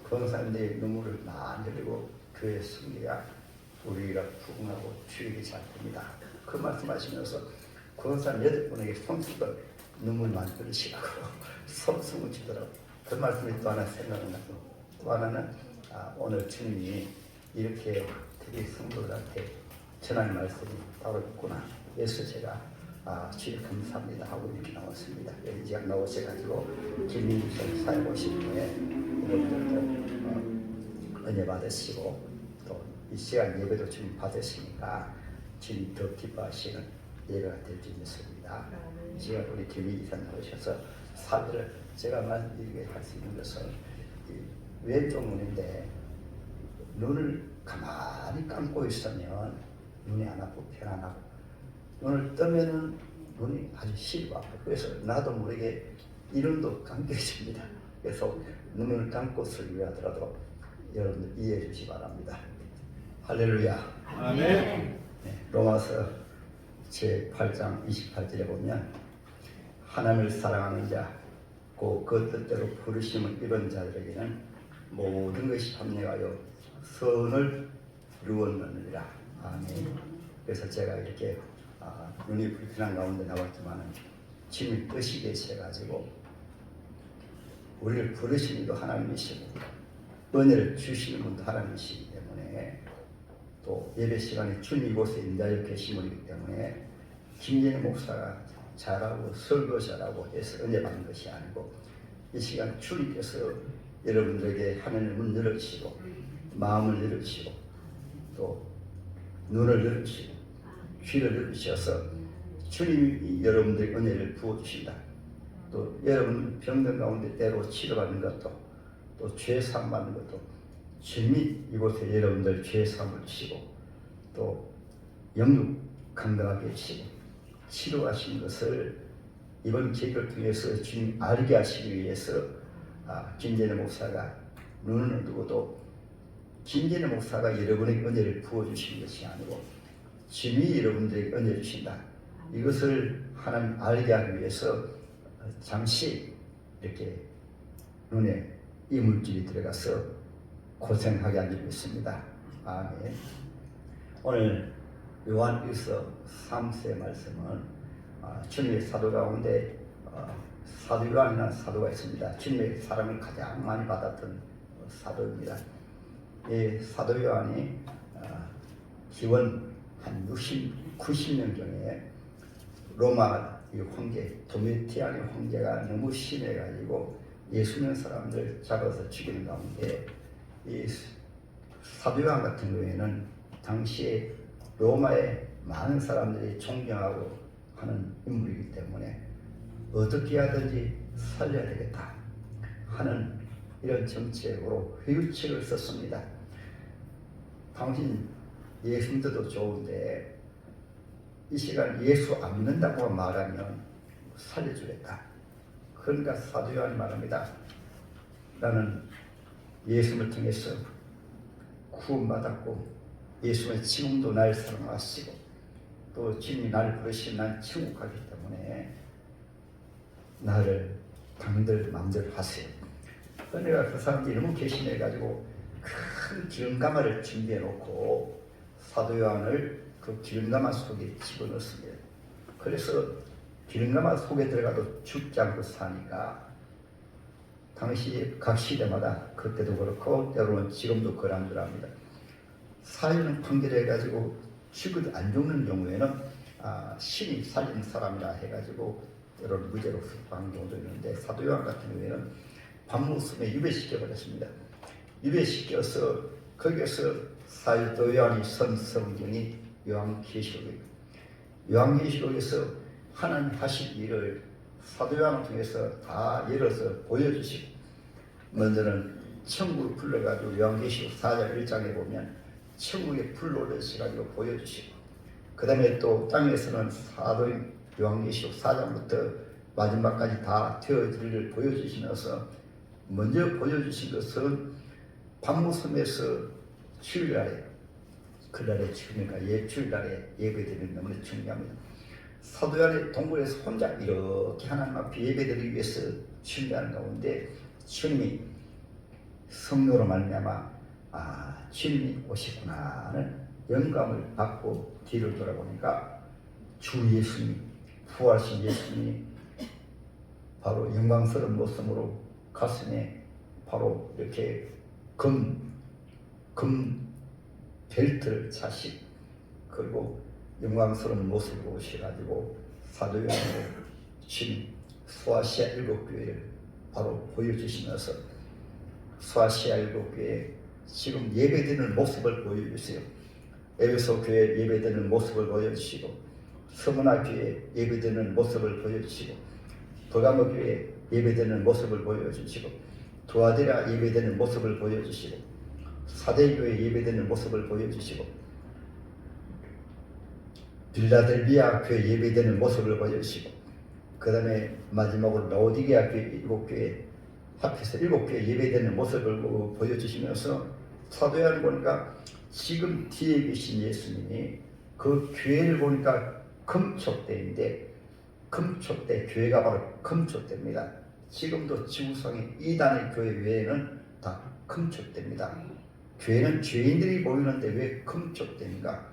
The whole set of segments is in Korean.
권사님들이 눈물을 많이 흘리고 교회 승리가 우리가 부흥하고 주일이 잘 됩니다. 그 말씀하시면서 권사님 8분에게 손수건 눈물 많이 흘리시라고 섬승을 주더라고요. 그 말씀이 또 하나 생각나고, 또 하나는 오늘 주님이 이렇게 되게 성도들한테 전하는 말씀이 바로 있구나. 그래서 제가 주님 감사합니다 하고 이렇게 나왔습니다. 이제 나오셔가지고 김민주 사역 오신 후에 여러분들도 은혜 받으시고 또 이 시간 예배도 주님 받으시니까 주님 더 기뻐하시는 예배가 될 줄 믿습니다. 이 시간 우리 김민주 사 나오셔서 사들을 제가 이렇게 할 수 있는 것은 왼쪽 눈인데 눈을 가만히 감고 있으면 눈이 안 아프고 편안하고, 눈을 뜨면은 눈이 아주 시리고 아파요. 그래서 나도 모르게 이름도 감겨집니다. 그래서 눈을 감고 설교하더라도 여러분들 이해해 주시기 바랍니다. 할렐루야. 아멘. 네, 로마서 제8장 28절에 보면 하나님을 사랑하는 자, 그 뜻대로 부르심을 입은 자들에게는 모든 것이 합력하여 선을 이루었느니라. 아멘. 그래서 제가 이렇게 눈이 불편한 가운데 나왔지만은 주님 뜻이 계셔가지고 우리를 부르시는 분도 하나님이시고 은혜를 주시는 분도 하나님이시기 때문에, 또 예배 시간에 주님 이곳에 임하여 계심이기 때문에 김진희 목사가 잘하고 설교 잘하고 해서 은혜 받는 것이 아니고, 이 시간 주님께서 여러분들에게 하나님의 문 열어주시고 마음을 열어주시고 또 눈을 열어주시고 귀를 열어주셔서 주님이 여러분들에게 은혜를 부어주신다. 또 여러분 병든 가운데 때로 치료받는 것도, 또 죄사함 받는 것도 주님이 이곳에 여러분들 죄사함을 주시고 또 영육 건강하게 해주시고 치료하시는 것을 이번 계기를 통해서 주님 알게 하시기 위해서 김진희 목사가 눈을 두고도 김진희 목사가 여러분에게 은혜를 부어주시는 것이 아니고 주님이 여러분들에게 은혜를 주신다. 이것을 하나님 알게 하기 위해서 잠시 이렇게 눈에 이물질이 들어가서 고생하게 하기로 했습니다. 아멘. 오늘 요한일서 3세 말씀은 주님의 사도 가운데 사도 요한이라는 사도가 있습니다. 주님의 사랑을 가장 많이 받았던 사도입니다. 이 사도 요한이 기원 한 90년경에 로마 황제 도미티안의 황제가 너무 심해가지고 예수님 사람들 잡아서 죽이는 가운데 이 사도 요한 같은 경우에는 당시에 로마의 많은 사람들이 존경하고 하는 인물이기 때문에 어떻게 하든지 살려야 되겠다 하는 이런 정책으로 회유책을 썼습니다. 당신 예수 믿어도 좋은데 이 시간 예수 안 믿는다고 말하면 살려주겠다. 그러니까 사도 요한이 말합니다. 나는 예수를 통해서 구원받았고 예수는 지금도 날 사랑하시고 또 주님이 나를 부르시면 난 천국 가기 때문에 나를 당신들 마음대로 하세요. 그러니까 그 사람들이 너무 개심해가지고 큰 기름가마를 준비해 놓고 사도 요한을 그 기름가마 속에 집어넣습니다. 그래서 기름가마 속에 들어가도 죽지 않고 사니까 당시 각 시대마다 그때도 그렇고 때로는 지금도 그런 줄 압니다. 사형을 판결해가지고 죽어도 안 죽는 경우에는 신이 살린 사람이라 해가지고 때로는 무죄로 석방하는 경우도 있는데, 사도 요한 같은 경우에는 밤무섬에 유배시켜버렸습니다. 유배시켜서 거기에서 사도 요한이 쓴 성경이 요한계시록이에요. 요한계시록에서 하나님 하실 일을 사도 요한을 통해서 다 열어서 보여주시고, 먼저는 천국을 불러가지고 요한계시록 4장 1장에 보면 천국에 불 올려주셔가지고 보여주시고, 그 다음에 또 땅에서는 사도 요한계시록 4장부터 마지막까지 다 되어질 일을 보여주시면서 먼저 보여주신 것은 밤무섬에서 주일날에, 그날의 죽으니까 주일날에 예배드리는 너무나 중요합니다. 사도 요한의 동굴에서 혼자 이렇게 하나님 앞에 예배드리기 위해서 준비하는 가운데 주님이 성령으로 말미암아 주님이 오셨구나 하는 영감을 받고 뒤를 돌아보니까 주 예수님, 부활하신 예수님이 바로 영광스러운 모습으로 가슴에 바로 이렇게 금 벨트를 차시고, 그리고 영광스러운 모습으로 오셔가지고 사도 요한의 주님 소아시아 7교회를 바로 보여주시면서 소아시아 7교회에 지금 예배드리는 모습을 보여주세요. 에베소 교회 예배드리는 모습을 보여주시고, 스무나 교회 예배드리는 모습을 보여주시고, 버가모 교회 예배드리는 모습을 보여주시고, 두아디라 예배드리는 모습을 보여주시고, 사대교회 예배드리는 모습을 보여주시고, 빌라델비아 교회 예배드리는 모습을 보여주시고, 그 다음에 마지막으로 라오디게아 교회 7교회 합해서 7교회 예배드리는 모습을 보여주시면서 사도 요한을 보니까 지금 뒤에 계신 예수님이 그 교회를 보니까 금촉대인데, 금촉대 교회가 바로 금촉대입니다. 지금도 지구상의 이단의 교회 외에는 다 금촉대입니다. 교회는 죄인들이 모이는데 왜 금촉대인가?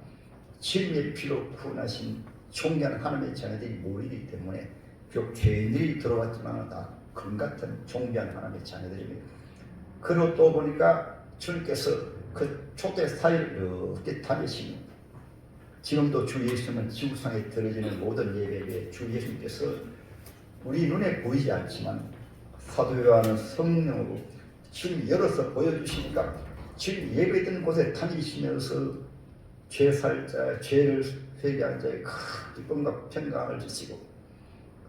주님의 피로 구원하신 존귀한 하나님의 자녀들이 모이기 때문에 비록 죄인들이 들어왔지만 다 금같은 존귀한 하나님의 자녀들입니다. 그리고 또 보니까 주님께서 그 촉대 사이를 이렇게 다니시니, 지금도 주 예수님은 지구상에 드려지는 모든 예배에 주 예수님께서 우리 눈에 보이지 않지만 사도 요한은 성령으로 주님이 열어서 보여주시니까 주님 예배드리는 곳에 다니시면서 죄살자, 죄를 회개한 자의 큰 기쁨과 평강을 주시고,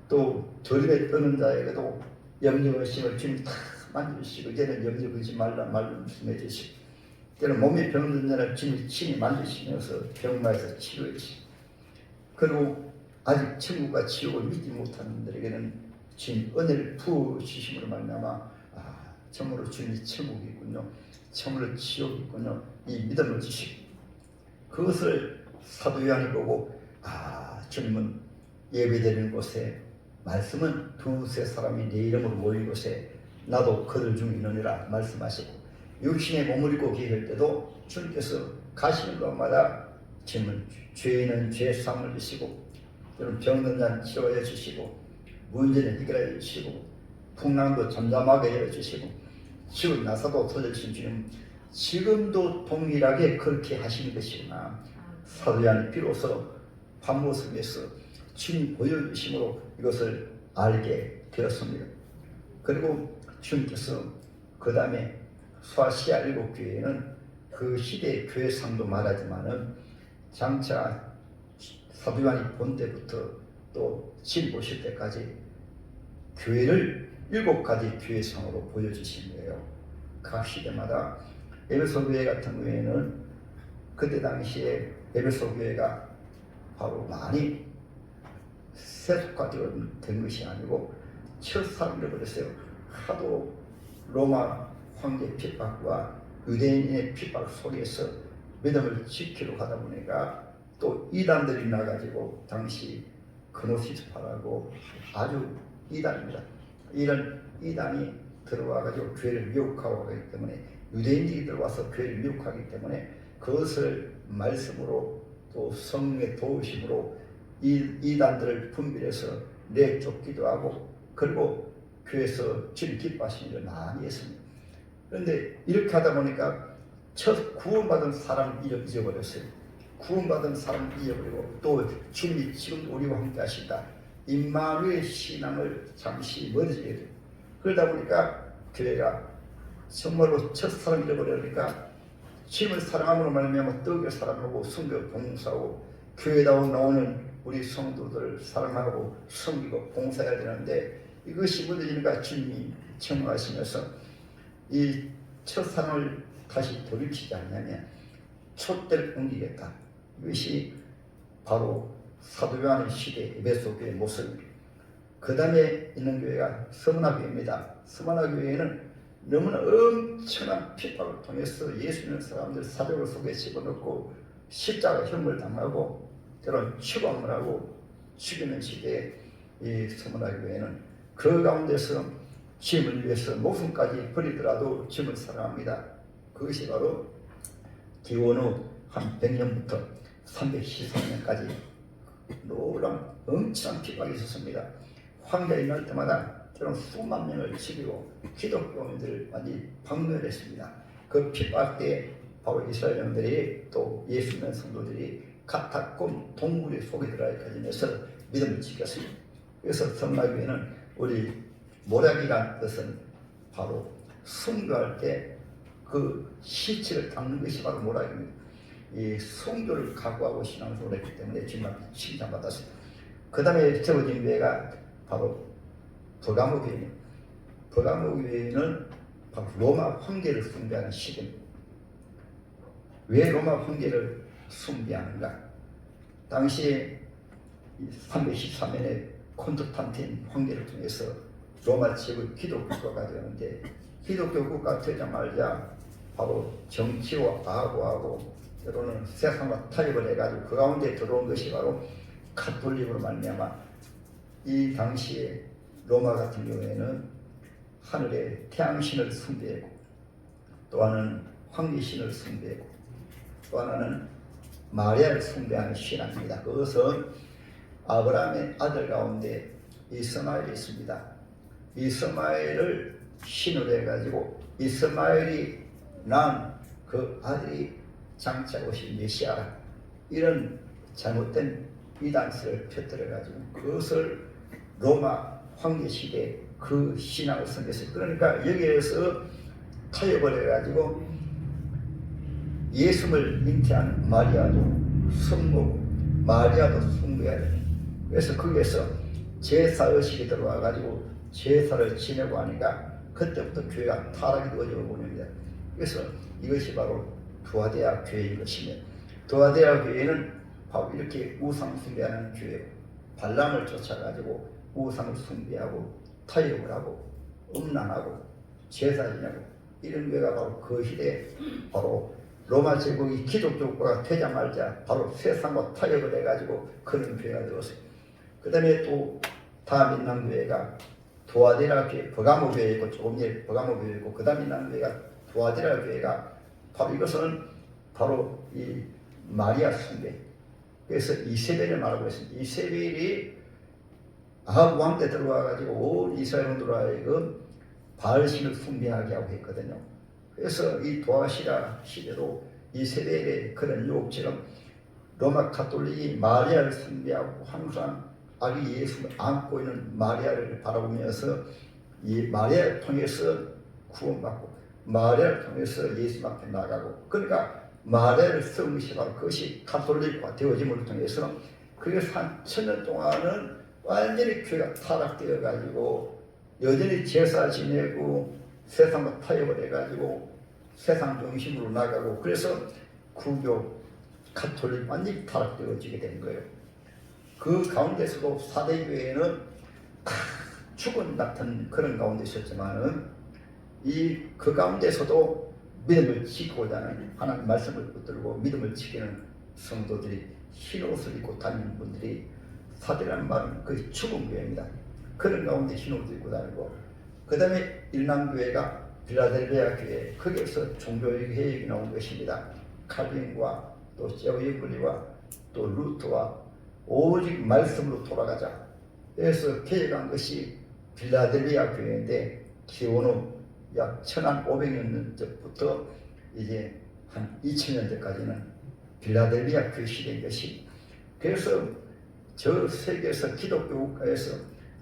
또 들에 떠는 자에게도 염려의식을 주님 다 만져주시고, 이제는 염려하지 말라 말씀해 주시고, 때는 몸에 병든 자를 주님이 친히 만지시면서 병마에서 치료해 주시고, 그리고 아직 천국과 지옥을 믿지 못하는 분들에게는 주님 은혜를 부어주심으로 말미암아 참으로 주님이 천국이 있군요, 참으로 지옥이 있군요, 이 믿음을 주시고, 그것을 사도 요한이 보고 주님은 예배드리는 곳에, 말씀은 두세 사람이 내 이름으로 모인 곳에 나도 그들 중에 있느니라 말씀하시고, 육신에 머무르고 계실 때도 주님께서 가시는 곳마다 주님은 죄인은 죄사함을 주시고, 여러분 병든 자는 치료해 주시고, 문제는 해결해 주시고, 풍랑도 잠잠하게 해 주시고, 지금 나사도 터져주신 주님 지금도 동일하게 그렇게 하시는 것이구나. 사도 요한이 비로소 밤모습에서 주님 보여주심으로 이것을 알게 되었습니다. 그리고 주님께서 그 다음에 소아시아 7교회는 그 시대의 교회상도 말하지만은 장차 사도 요한이 본 때부터 또 진 보실 때까지 교회를 7가지 교회상으로 보여주신 거예요. 각 시대마다 에베소 교회 같은 경우에는 그때 당시에 에베소 교회가 바로 많이 세속화된 것이 아니고 철사를 버렸어요. 하도 로마 황제 핍박과 유대인의 핍박 속에서 믿음을 지키러 가다 보니까 또 이단들이 나가지고 당시 그노시스파라고 아주 이단입니다. 이런 이단이 들어와가지고 교회를 미혹하고 하기 때문에, 유대인들이 들어와서 교회를 미혹하기 때문에 그것을 말씀으로 또 성령의 도우심으로 이단들을 분별해서 내쫓기도 하고, 그리고 교회에서 주님 기뻐하시는 일을 많이 했습니다. 그런데 이렇게 하다 보니까 첫 구원받은 사람을 잊어버렸어요. 구원받은 사람을 잊어버리고, 또 주님이 지금 우리와 함께 하신다, 임마누엘 신앙을 잠시 멀어지게 돼요. 그러다 보니까 교회가 정말로 첫사랑 잃어버리니까 주님을 사랑함으로 말미암아 떡을 사랑하고 성교 봉사하고 교회다운 나오는 우리 성도들을 사랑하고 섬기고 봉사해야 되는데, 이것이 무너지니까 주님이 청하시면서 이 첫사랑을 다시 돌이키지 않냐면 촛대를 옮기겠다. 이것이 바로 사도 요한의 시대 에베소 교회의 모습입니다. 그 다음에 있는 교회가 스무나 교회입니다. 스무나 교회에는 너무나 엄청난 핍박을 통해서 예수 믿는 사람들 사적을 속에 집어넣고 십자가 혐을 당하고 때로는 추방을 하고 죽이는 시대에 이 스무나 교회는 그 가운데서 주님을 위해서 목숨까지 버리더라도 주님을 사랑합니다. 그것이 바로 기원 후 한 100년부터 313년까지 놀라운 엄청난 핍박이 있었습니다. 황제가 날 때마다 저런 수만 명을 죽이고 기독교인들을 완전히 박멸했습니다. 그 핍박 때 바로 이스라엘 영들이 또 예수 믿는 성도들이 카타콤 동굴에 속에 들어가기까지 해서 믿음을 지켰습니다. 그래서 성막교회는 우리 모략이라는 뜻은 바로 순교할 때 그 시체를 닦는 것이 바로 모략입니다. 이 순교를 각오하고 신앙생활을 했기 때문에 주님 앞에 칭찬받았습니다. 그 다음에 세워진 교회가 바로 버가모 교회입니다. 버가모 교회는 바로 로마 황제를 숭배하는 시대입니다. 왜 로마 황제를 숭배하는가? 당시 313년에 콘스탄틴 황제를 통해서 로마 지역의 기독교 국가가 되었는데, 기독교 국가 되자마자 바로 정치와 과거하고 때로는 세상과 타협을 해가지고 그 가운데 들어온 것이 바로 카톨릭으로 말미암아 이 당시에 로마 같은 경우에는 하늘의 태양신을 숭배하고, 또 하나는 황제신을 숭배하고, 또 하나는 마리아를 숭배하는 신앙입니다. 그것은 아브라함의 아들 가운데 이스마엘이 있습니다. 이스마엘을 신으로 해가지고 이스마엘이 낳은 그 아들이 장차 오신 메시아라, 이런 잘못된 이단설을 펴들어가지고 그것을 로마 황제 시대 그 신앙을 섬겼어요. 그러니까 여기에서 타협을 해가지고 예수를 잉태한 마리아도 숭배하고 마리아도 숭배해야 돼. 그래서 거기에서 제사의식이 들어와가지고 제사를 지내고 하니까 그때부터 교회가 타락이 되어지고 보냅니다. 그래서 이것이 바로 두아데아 교회인 것이며, 두아데아 교회는 바로 이렇게 우상 숭배하는 교회고, 발람을 쫓아가지고 우상을 숭배하고 타협을 하고 음란하고 제사 지내고 이런 교회가 바로 그 시대에 바로 로마 제국이 기독교 국가가 되자마자 바로 세상과 타협을 해가지고 그런 교회가 되었어요. 그 다음에 또 다음 있는 교회가 두아데라 교회, 버가모 교회 있고, 조금 전에 버가모 교회 있고, 그 다음 있는 교회가 두아데라 교회가 바로 이것은 바로 이 마리아 숭배. 그래서 이세벨을 말하고 있습니다. 이세벨이 아합 왕 때 들어와가지고 온 이스라엘로 하여금 바알신을 숭배하게 하고 했거든요. 그래서 이 도아시라 시대도 이세벨의 그런 유혹처럼 로마 카톨릭이 마리아를 숭배하고 항상 아기 예수를 안고 있는 마리아를 바라보면서 이 마리아를 통해서 구원받고 마리아를 통해서 예수 앞에 나가고, 그러니까 마리아를 세운 것이 바로 그것이 카톨릭화 되어짐을 통해서 그래서 한 1000년 동안은 완전히 교회가 타락되어 가지고 여전히 제사 지내고 세상과 타협을 해가지고 세상 중심으로 나가고, 그래서 구교 카톨릭 완전히 타락되어지게 된 거예요. 그 가운데서도 사대교회는 죽은 같은 그런 가운데 있었지만은 그 가운데서도 믿음을 지키고자 하는 하나님 말씀을 붙들고 믿음을 지키는 성도들이 흰 옷을 입고 다니는 분들이, 사대라는 말은 거의 죽은 교회입니다. 그런 가운데 흰 옷을 입고 다니고, 그 다음에 일남교회가 빌라델비아 교회, 거기에서 종교개혁이 나온 것입니다. 칼빈과 또 제오이블리와 또 루트와 오직 말씀으로 돌아가자. 그래서 개혁한 것이 빌라델비아 교회인데, 기원 후 약 1500년 전부터 이제 한 2000년대까지는 빌라델비아 교회 시대인 것이, 그래서 저 세계에서 기독교 국가에서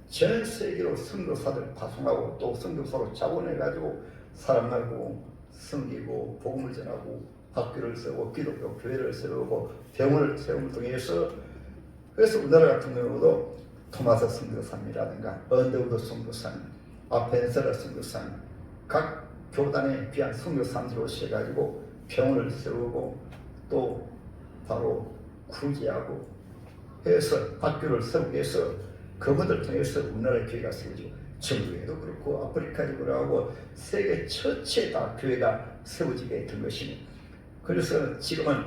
전 세계로 선교사들 파송하고 또 선교사로 자원해가지고 사람하고 섬기고 복음을 전하고 학교를 세우고 기독교 교회를 세우고 병원을 세움을 통해서, 그래서 우리나라 같은 경우도 토마스 선교사님이라든가 언더우드 선교사님, 아펜세라 선교사님, 각 교단에 귀한 선교사님들을 오셔가지고 병원을 세우고 또 바로 구제하고 해서 학교를 세우기 위해서 그분들 통해서 우리나라 교회가 세워지고, 중국에도 그렇고 아프리카도 그러고 세계 전체에 다 교회가 세워지게 된 것입니다. 그래서 지금은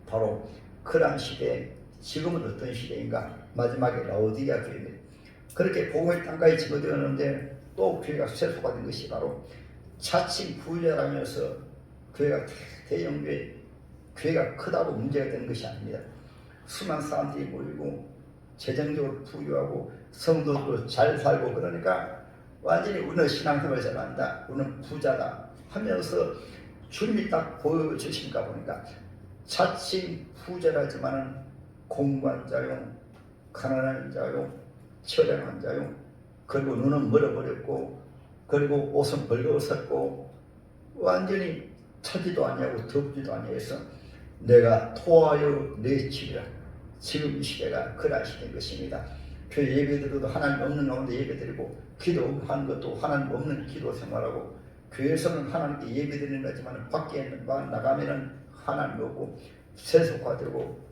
바로 그러한 시대에, 지금은 어떤 시대인가? 마지막에 라오디게아 교회입니다. 그렇게 복음의 땅까지 집어들었는데 또 교회가 쇠소가 된 것이 바로 자칭 부자라면서 교회가 대형교회, 교회가 크다고 문제가 되는 것이 아닙니다. 수많은 사람들이 모이고 재정적으로 부유하고 성도도 잘 살고 그러니까 완전히 우리는 신앙생활을 잘한다, 우리는 부자다 하면서 주님이 딱 보여주신가 보니까 자칭 부자라지만은 공부한 자용, 가난한 자용, 처량한 자용, 그리고 눈은 멀어버렸고, 그리고 옷은 벌거벗었고, 완전히 차지도 아니하고 덥지도 아니해서 내가 토하여 내 집이라. 지금 이 시대가 그러한 시대인 것입니다. 교회 예배드려도 하나님 없는 가운데 예배드리고, 기도하는 것도 하나님 없는 기도 생활하고, 교회에서는 하나님께 예배드리는 거지만 밖에 나가면은 하나님 없고 세속화되고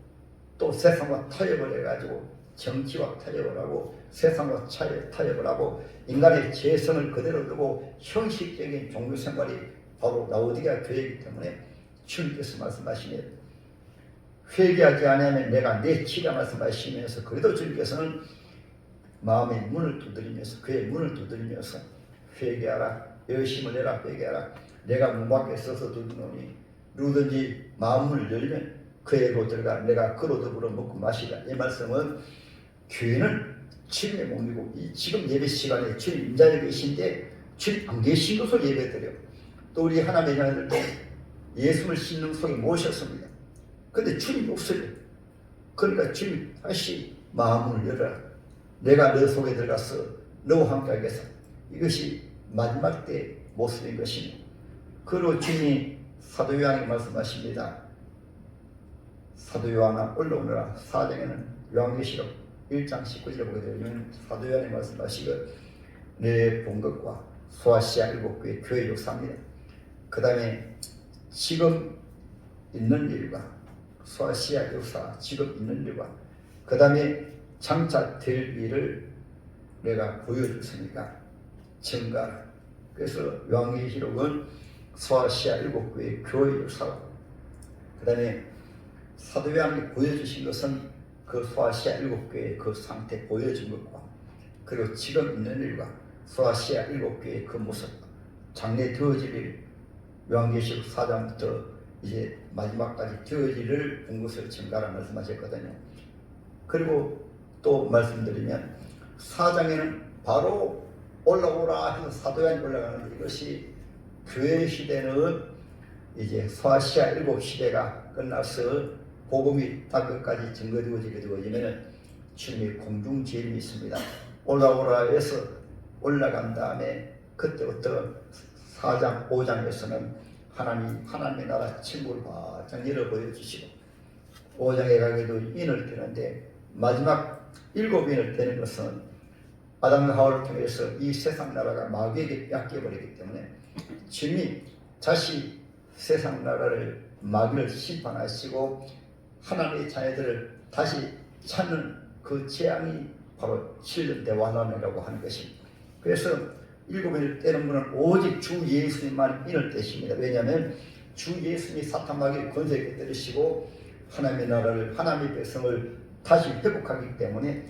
또 세상과 타협을 해가지고 정치와 타협을 하고 세상과 타협을 하고 인간의 재성을 그대로 두고 형식적인 종교생활이 바로 라오디게아 교회이기 때문에 주님께서 말씀하시며 회개하지 않으면 내가 내 치라 말씀하시면서 그래도 주님께서는 마음의 문을 두드리면서 그의 문을 두드리면서 회개하라, 열심을 내라, 회개하라, 내가 문 밖에 서서 두드리노니 누구든지 마음을 열면 그에로 들어가 내가 그로 더불어 먹고 마시라. 이 말씀은 교회는 주님의 몸이고 이 지금 예배 시간에 주님 임자에 계신데 주님 안 계신 것을 예배드려. 또 우리 하나님의 자녀들도 예수를 심는 속에 모셨습니다. 근데 주님이 없어요. 그러니까 주님 다시 마음을 열어라. 내가 너 속에 들어가서 너와 함께 하겠어. 이것이 마지막 때 모습인 것이니 그리고 주님이 사도 요한에게 말씀하십니다. 사도 요한아 올라오너라. 4장에는 요한계시록 1장 19절에 보게 되면 사도 요한이 말씀하시고 내 본 것과 소아시아 7교회 교회 역사입니다. 그 다음에 지금 있는 일과 소아시아 역사 지금 있는 일과 그 다음에 장차 될 일을 내가 보여줬으니까 증가하라. 그래서 요한계시록은 소아시아 7교회 교회 역사고 그 다음에 사도 요한이 보여주신 것은 그 소아시아 7교회의 그 상태 보여준 것과 그리고 지금 있는 일과 소아시아 7교회의 그 모습 장래 되어질 일 요한계시록 4장부터 이제 마지막까지 되어질 일을 본 것을 증가하라 말씀하셨거든요. 그리고 또 말씀드리면 4장에는 바로 올라오라 해서 사도 요한이 올라가는데 이것이 교회 시대는 이제 소아시아 7시대가 끝나서 복음이 다 끝까지 증거되어지게 되어지면 주님의 공중제일이 있습니다. 올라오라 해서 올라간 다음에 그때부터 4장 5장에서는 하나님의 나라 친구를 바짝 열어 보여주시고 5장에 가게도 인을 떼는데 마지막 7인을 떼는 것은 아담과 하와를 통해서 이 세상 나라가 마귀에게 뺏겨버리기 때문에 주님이 다시 세상 나라를 마귀를 심판하시고 하나님의 자녀들을 다시 찾는 그 재앙이 바로 7년 때 완화라고 하는 것입니다. 그래서 7인을 떼는 분은 오직 주 예수님만 인을 떼십니다. 왜냐하면 주 예수님이 사탄 마귀를 권세하게 때리시고 하나님의 나라를 하나님의 백성을 다시 회복하기 때문에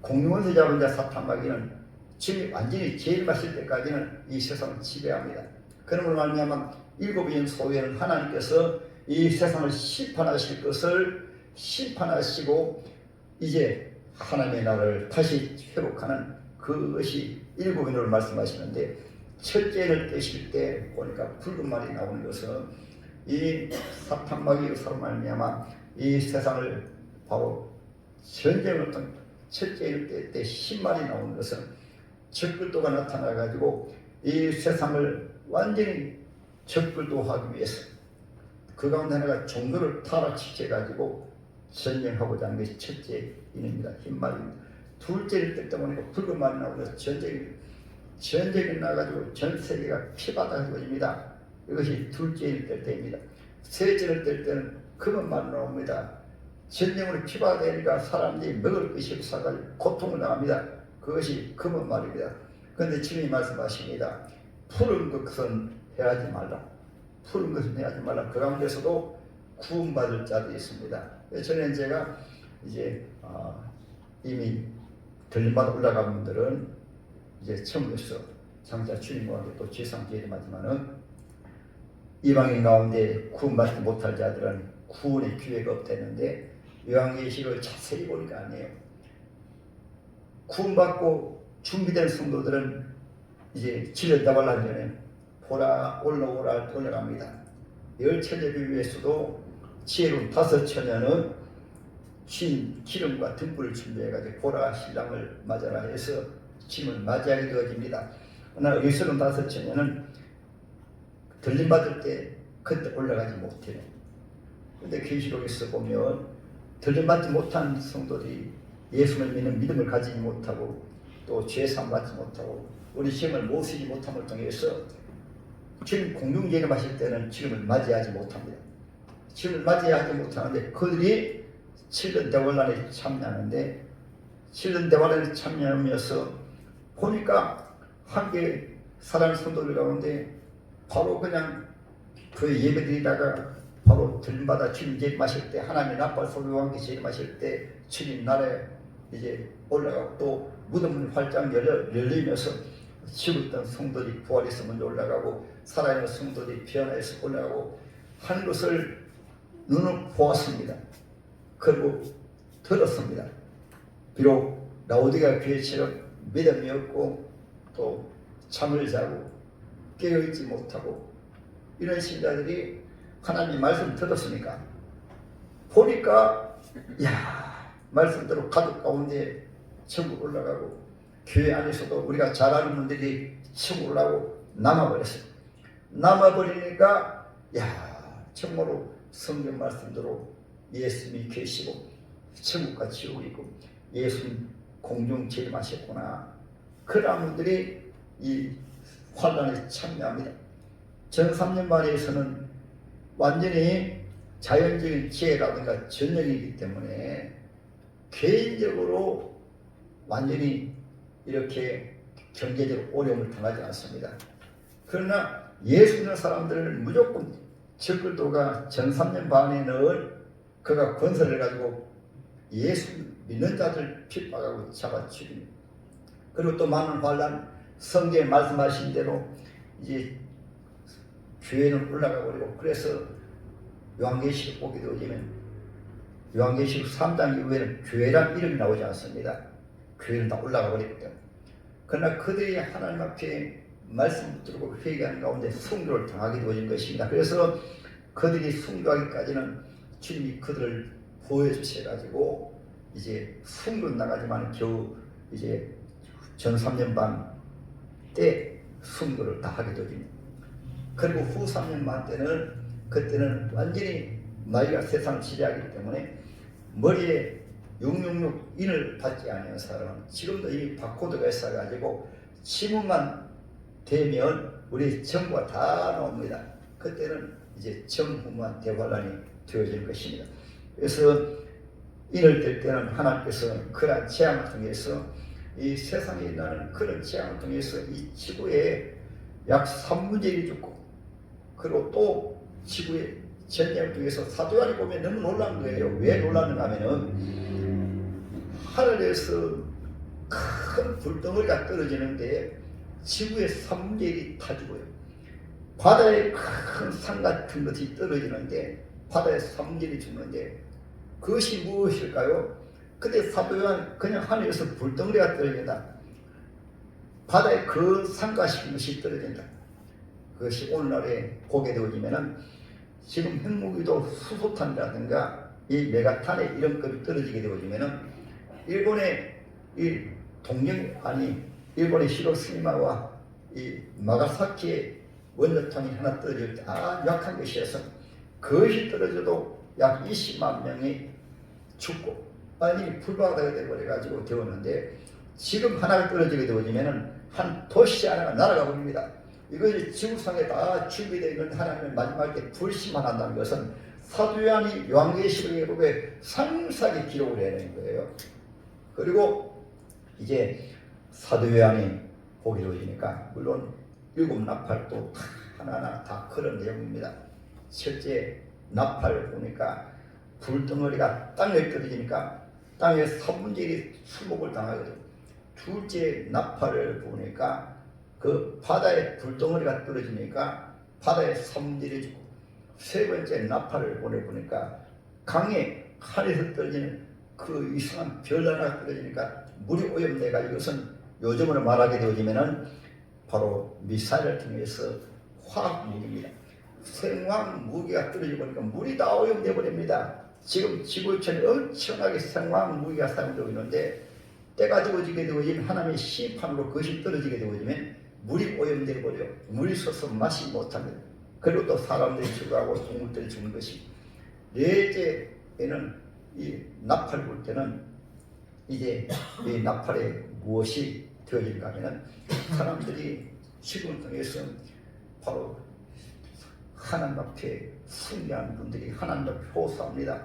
공룡원수 잡은 자 사탄 마귀는 주님이 완전히 제일 마실 때까지는 이 세상을 지배합니다. 그러므로 말미암아 7인 소유는 하나님께서 이 세상을 심판하실 것을 심판하시고 이제 하나님의 나라를 다시 회복하는 그것이 7인으로 말씀하시는데 첫째를 떼실 때 보니까 붉은 말이 나오는 것은 이 사탄 마귀 역사로 말미암아 이 세상을 바로 전쟁을 통해 첫째를 뗄 때 10말이 나오는 것은 적글도가 나타나 가지고 이 세상을 완전히 적글도하기 위해서 그 가운데 하나가 종교를 타락시켜 가지고 전쟁하고자 하는 것이 첫째 인입니다. 흰말입니다. 둘째를 뗄 때 보니까 붉은 말이 나오면서 전쟁이 나가지고 전 세계가 피바다집니다. 이것이 둘째를 뗄 때입니다. 셋째를 뗄 때는 검은 말이 나옵니다. 전쟁으로 피바다니까 사람들이 먹을 것이 없어가지고 고통을 당합니다. 그것이 검은 말입니다. 그런데 주님이 말씀하십니다. 푸른 것은 해하지 말라. 푸른 것은 해하지 말라. 그 가운데서도 구원받을 자들이 있습니다. 전에 제가 이제 이미 들림마다 올라간 분들은 이제 처음부터 장차 주님과 함께 또 지상 재림하지만은 이방인 가운데 구원받지 못할 자들은 구원의 기회가 없다는데 요한계시록을 자세히 보니까 아니에요. 구원받고 준비된 성도들은 이제 질렀다고 하기 전에 보라 올라오라 올라갑니다. 열처녀비 위에서도 지혜로운 5처녀는 기름과 등불을 준비해가지고 보라 신랑을 맞아라 해서 짐을 맞이하게 되어집니다. 그러나 의스러운 5처녀는 들림받을 때 그때 올라가지 못해요. 근데 계시록에서 보면 들림받지 못한 성도들이 예수를 믿는 믿음을 가지지 못하고 또 죄사함 받지 못하고 우리 시험을 못 쓰지 못함을 통해서 지금 공중제를 마실 때는 지금을 맞이하지 못합니다. 지금을 맞이하지 못하는데 그들이 7년 대환란에 참여하는데 7년 대환란에 참여하면서 보니까 함께 사랑하는 성도들 가운데 바로 그냥 그 예배드리다가 바로 들림받아 주님 제일 마실 때 하나님의 나팔 소리와 함께 제일 마실 때 주님 나라에 이제 올라가고 또 무덤을 활짝 열리면서 죽었던 성도들이 부활해서 먼저 올라가고 살아있는 성도들이 변화해서 올라가고 하는 것을 눈을 보았습니다. 그리고 들었습니다. 비록 라오디게아 교회처럼 믿음이 없고 또 잠을 자고 깨어있지 못하고 이런 신자들이 하나님 말씀 들었으니까 보니까 야 말씀대로 가족 가운데 천국 올라가고 교회 안에서도 우리가 잘 아는 분들이 천국 올라가고 남아버렸어요. 남아버리니까 야 정말로 성경 말씀대로 예수님이 계시고 천국과 지옥이 있고 예수님 공중 재림하셨구나. 그런 분들이 이 환란에 참여합니다. 전 3년 반에서는 완전히 자연적인 기회라든가 전쟁이기 때문에 개인적으로 완전히 이렇게 경제적 어려움을 당하지 않습니다. 그러나 예수 믿는 사람들을 무조건 적글도가 전 3년 반에는 그가 권세를 가지고 예수 믿는 자들 핍박하고 잡아 죽입니다. 그리고 또 많은 환란 성경에 말씀하신 대로 이제 교회는 올라가 버리고 그래서 요한계시록 보게 되어지면 요한계시록 3장 이후에는 교회란 이름이 나오지 않습니다. 교회는 다 올라가 버리기 때문에. 그러나 그들이 하나님 앞에 말씀 듣고 회개하는 가운데 순교를 당하게 되어진 것입니다. 그래서 그들이 순교하기까지는 주님이 그들을 보여주셔가지고 이제 순교 나가지만 겨우 이제 전 3년 반 때 순교를 다 하게 되어집니다. 그리고 후 3년 반 때는 그때는 완전히 나이가 세상을 지배하기 때문에 머리에 666 인을 받지 않는 사람은 지금도 이미 바코드가 있어가지고 지문만 되면 우리 정보가 다 나옵니다. 그때는 이제 정후만 대환란이 되어질 것입니다. 그래서 인을 뗄 때는 하나님께서 그러한 재앙을 통해서 이 세상에 일어나는 그런 재앙을 통해서 이 지구에 약 3분의 1이 죽고 그리고 또 지구의 전쟁을 통해서 사도행전에 보면 너무 놀란 거예요. 왜 놀랐는가 하면은 하늘에서 큰 불덩어리가 떨어지는데 지구의 3분의 1이 다 죽어요. 바다에 큰 산 같은 것이 떨어지는데 바다에 3분의 1이 죽는데 그것이 무엇일까요? 그때 사도요한 그냥 하늘에서 불덩어리가 떨어진다. 바다에 그 산과 같은 것이 떨어진다. 그것이 오늘날에 보게 되어지면은 지금 핵무기도 수소탄이라든가 이 메가탄의 이런 급이 떨어지게 되어지면은 일본의 이 일본의 히로시마와 이 나가사키의 원자탄이 하나 떨어질 때 아주 약한 것이어서 그것이 떨어져도 약 20만 명이 죽고 아니 불바다가 되어버려가지고 되었는데 지금 하나가 떨어지게 되어지면은 한 도시 하나가 날아가 버립니다. 이것이 지구상에 다 준비되어 있는 하나님의 마지막 때 불심만 한다는 것은 사도 요한이 요한계시록에 보게 상세하게 기록을 해내는 거예요. 그리고 이제 사도 요한이 보게 되어지니까 물론 7 나팔도 하나하나 다 그런 내용입니다. 실제 나팔을 보니까 불덩어리가 땅에 떨어지니까 땅에 3분의 1이 수목을 당하거든요. 둘째 나팔을 보니까 그 바다에 불덩어리가 떨어지니까 바다에 섬들이 주고, 세 번째 나팔을 보내보니까 강에 하늘에서 떨어지는 그 이상한 별 하나가 떨어지니까 물이 오염돼가 이것은 요즘으로 말하게 되어지면은 바로 미사일을 통해서 화학 무기입니다. 생화학 무기가 떨어지고 보니까 물이 다 오염돼 버립니다. 지금 지구촌에 엄청나게 생화학 무기가 사용되고 있는데, 때가 되어지게 되어지면 하나님의 심판으로 그것이 떨어지게 되어지면 물이 오염돼 버려 물이 서서 마시지 못합니다. 그리고 또 사람들이 죽어가고 동물들이 죽는 것이. 넷째에는 이 나팔 불 때는 이제 이 나팔에 무엇이 되어진가 하면은 사람들이 지금을 통해서 바로 하나님 앞에 승리한 분들이 하나님 앞에 호소합니다.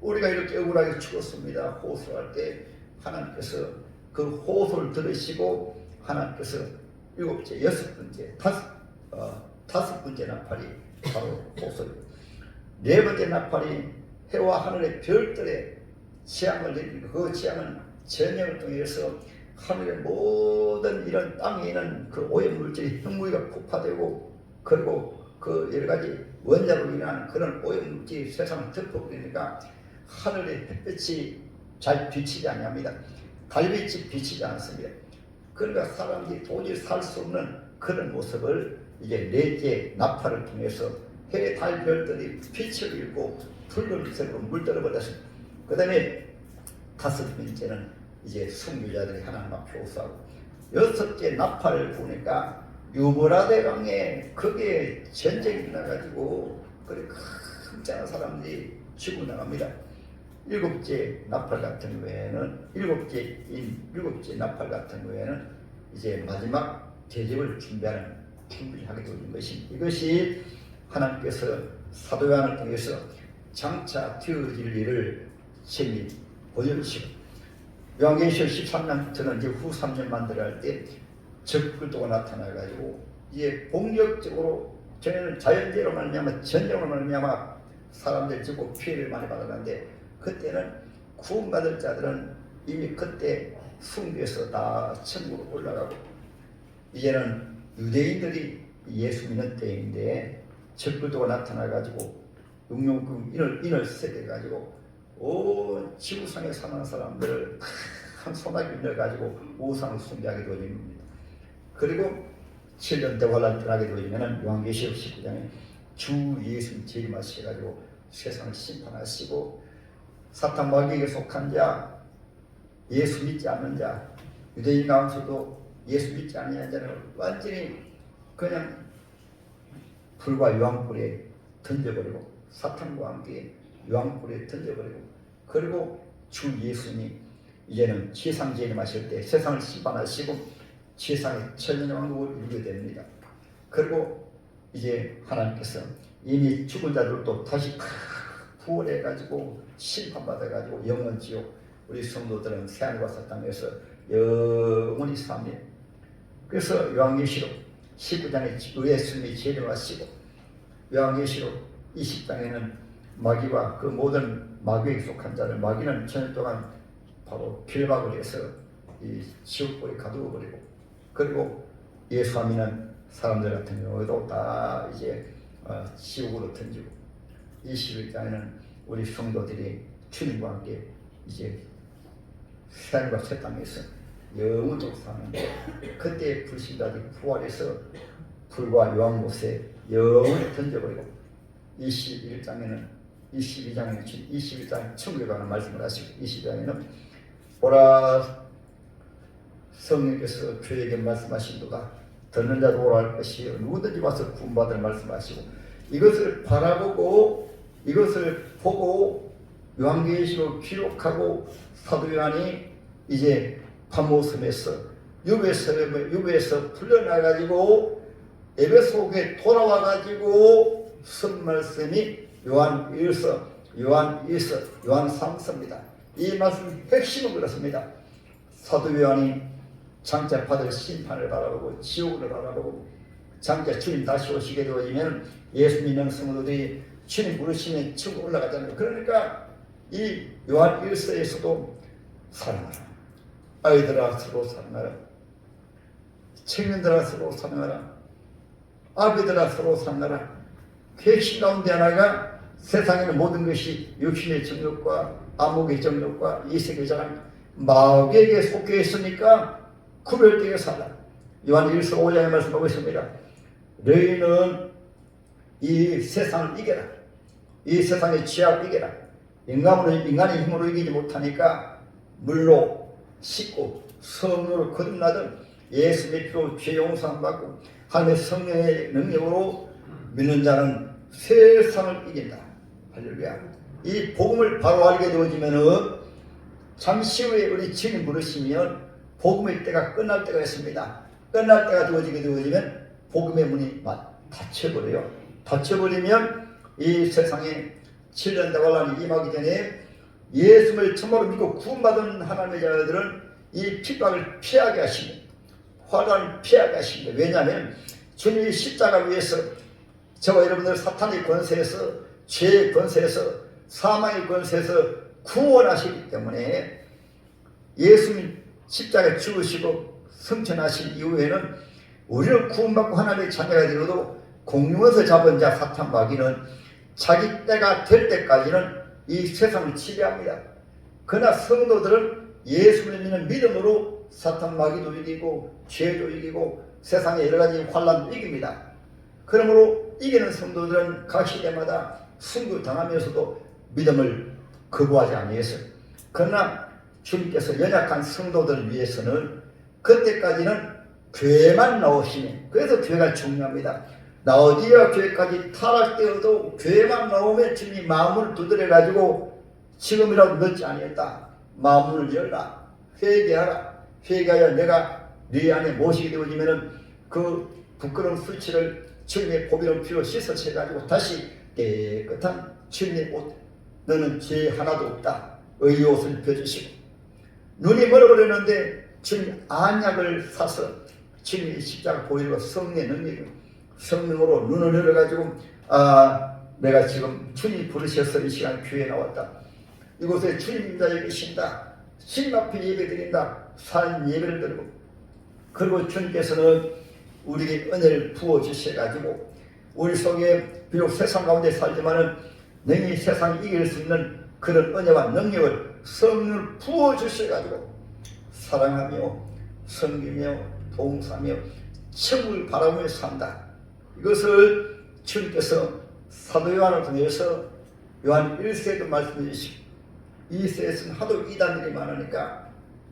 우리가 이렇게 억울하게 죽었습니다. 호소할 때 하나님께서 그 호소를 들으시고 하나님께서 일곱째, 여섯 번째, 다섯 번째 나팔이 바로 호소입니다. 네 번째 나팔이 해와 하늘의 별들의 재앙을 내리고, 그 재앙은 전쟁을 통해서 하늘의 모든 이런 땅에 있는 그 오염물질이 흙무기가 폭파되고, 그리고 그 여러가지 원자로 인한 그런 오염물질이 세상을 덮어버리니까 하늘의 햇빛이 잘 비치지 아니합니다. 달빛이 비치지 않습니다. 그러니까 사람들이 도저히 살 수 없는 그런 모습을 이제 넷째 나팔을 통해서 해, 달, 별들이 빛을 잃고 붉은 색으로 물들어 버렸습니다. 그 다음에 다섯 번째는 이제 순교자들이 하나님 앞에 호소하고, 여섯째 나팔을 보니까 유브라데 강에 거기에 전쟁이 나가지고 그래 굉장한 사람들이 죽어나갑니다. 일곱째 나팔 같은 경우에는 일곱째 나팔 같은 경우에는 이제 마지막 대접을 준비하게 되는 것입니다. 이것이 하나님께서 사도 요한을 통해서 장차 되어질 일을 재미 보여주시고, 요한계시록 13장부터는 이제 후 3년 만들어갈 때 적그리스도가 나타나가지고 이제 본격적으로 전에는 자연재해로 말미암아 전쟁으로 말미암아 사람들이 죽고 피해를 많이 받았는데, 그때는 구원받을 자들은 이미 그때 순교해서 다 천국으로 올라가고, 이제는 유대인들이 예수 믿는 때인데 적그리스도가 나타나가지고 용용금 인을 세대가지고 온 지구상에 사는 사람들을 한 소나기 넣어가지고 우상을 숭배하게 되어집니다. 그리고 7년 대환란 떠나게 되어지면 요한계시록 19장에 주 예수님 재림하셔가지고 세상을 심판하시고, 사탄 마귀에게 속한 자, 예수 믿지 않는 자, 유대인 가운데서도 예수 믿지 않는 자는 완전히 그냥 불과 유황불에 던져버리고, 사탄과 함께 유황불에 던져버리고, 그리고 주 예수님이 이제는 지상 재림하실 때 세상을 심판하시고 지상의 천년왕국을 이루게 됩니다. 그리고 이제 하나님께서 이미 죽은 자들도 다시 부활해가지고 심판받아가지고 영원 지옥, 우리 성도들은 새하늘과 새 땅에서 영원히 삽니다. 그래서 요한계시록 19장에 예수님이 재림하시고, 요한계시록 20장에는 마귀와 그 모든 마귀에 속한 자를, 마귀는 천년 동안 바로 결박을 해서 이 지옥불에 가두어 버리고, 그리고 예수 안 믿는 사람들 같은 경우에도 다 이제 지옥으로 던지고, 21장에는 우리 성도들이 주님과 함께 이제 새하늘과 새 땅에서 영원토록 사는데, 그때 불신자들이 부활해서 불과 유황못에 영원히 던져버리고, 22장에는 천국에 관한 말씀을 하시고, 22장에는 오라 성령께서 교회에게 말씀하신도다. 듣는 자도 오라 할 것이요 누구든지 와서 구원받을 말씀하시고, 이것을 바라보고 이것을 보고 요한계시록 기록하고 사도 요한이 이제 파모섬에서 유배에서 풀려나가지고 에베소에 돌아와가지고 쓴 말씀이 요한 1서, 요한 2서, 요한 3서입니다. 이 말씀 핵심은 그렇습니다. 사도 요한이 장차 받을 심판을 바라보고 지옥을 바라보고, 장차 주님 다시 오시게 되어지면 예수 믿는 성도들이 주님 부르시면 천국 올라가잖아요. 그러니까 이 요한 1서에서도 사랑하라, 아이들아 서로 사랑하라, 청년들아 서로 사랑하라. 아비들아 서로 사랑하라. 그 핵심 가운데 하나가 세상에는 모든 것이 육신의 정욕과 암흑의 정욕과 이색의 자랑 마귀에게 속해 있으니까 구별되게 살라. 요한 1서 5장의 말씀하고 있습니다. 너희는 이 세상을 이겨라. 이 세상의 죄악을 이겨라. 인간의 힘으로 이기지 못하니까 물로 씻고 성령으로 거듭나든 예수의 피로 죄 용서함 받고 하나님의 성령의 능력으로 믿는 자는 세상을 이긴다. 할렐루야. 이 복음을 바로 알게 되어지면은 잠시 후에 우리 주님 부르시면 복음의 때가 끝날 때가 있습니다. 끝날 때가 되어지면 복음의 문이 닫혀버려요. 닫혀버리면 이 세상에 7년 대환란이 임하기 전에 예수를 참으로 믿고 구원받은 하나님의 자녀들은 이 핍박을 피하게 하시며 화란을 피하게 하시며, 왜냐하면 주님이 십자가 위에서 저와 여러분들 사탄의 권세에서 죄의 권세에서 사망의 권세에서 구원하시기 때문에 예수님 십자가에 죽으시고 승천하신 이후에는 우리를 구원받고 하나님의 자녀가 되어도 공중에서 잡은 자 사탄 마귀는 자기 때가 될 때까지는 이 세상을 지배합니다. 그러나 성도들은 예수를 믿는 믿음으로 사탄 마귀도 이기고 죄도 이기고 세상의 여러 가지 환난도 이깁니다. 그러므로 이기는 성도들은 각 시대마다 순교당하면서도 믿음을 거부하지 아니했어요. 그러나 주님께서 연약한 성도들을 위해서는 그때까지는 교회만 나오시면, 그래서 교회가 중요합니다. 라오디게아 교회까지 타락되어도 교회만 나오면 주님이 마음을 두드려 가지고 지금이라도 늦지 아니했다. 마음을 열라. 회개하라. 회개하여 내가 네 안에 모시게 되어지면은 그 부끄러운 수치를 주님의 보배로운 피로 씻어채 가지고 다시 깨끗한 주님의 옷, 너는 죄 하나도 없다. 의의 옷을 입혀주시고, 눈이 멀어버렸는데 주님 안약을 사서 주님의 십자가 보혈과 성령의 능력을 성령으로 눈을 열어가지고 내가 지금 주님 부르셔서 이 시간 교회에 나왔다. 이곳에 주님 자여 계신다. 주님 앞에 예배 드린다. 산 예배를 드리고, 그리고 주님께서는 우리에게 은혜를 부어주셔가지고 우리 속에 비록 세상 가운데 살지만은 능히 세상을 이길 수 있는 그런 은혜와 능력을 성령을 부어주셔가지고 사랑하며 섬기며 봉사하며 천국을 바라보며 산다. 이것을 주님께서 사도 요한을 통해서 요한 1세에도 말씀해 주시고, 2세에서는 하도 이단들이 많으니까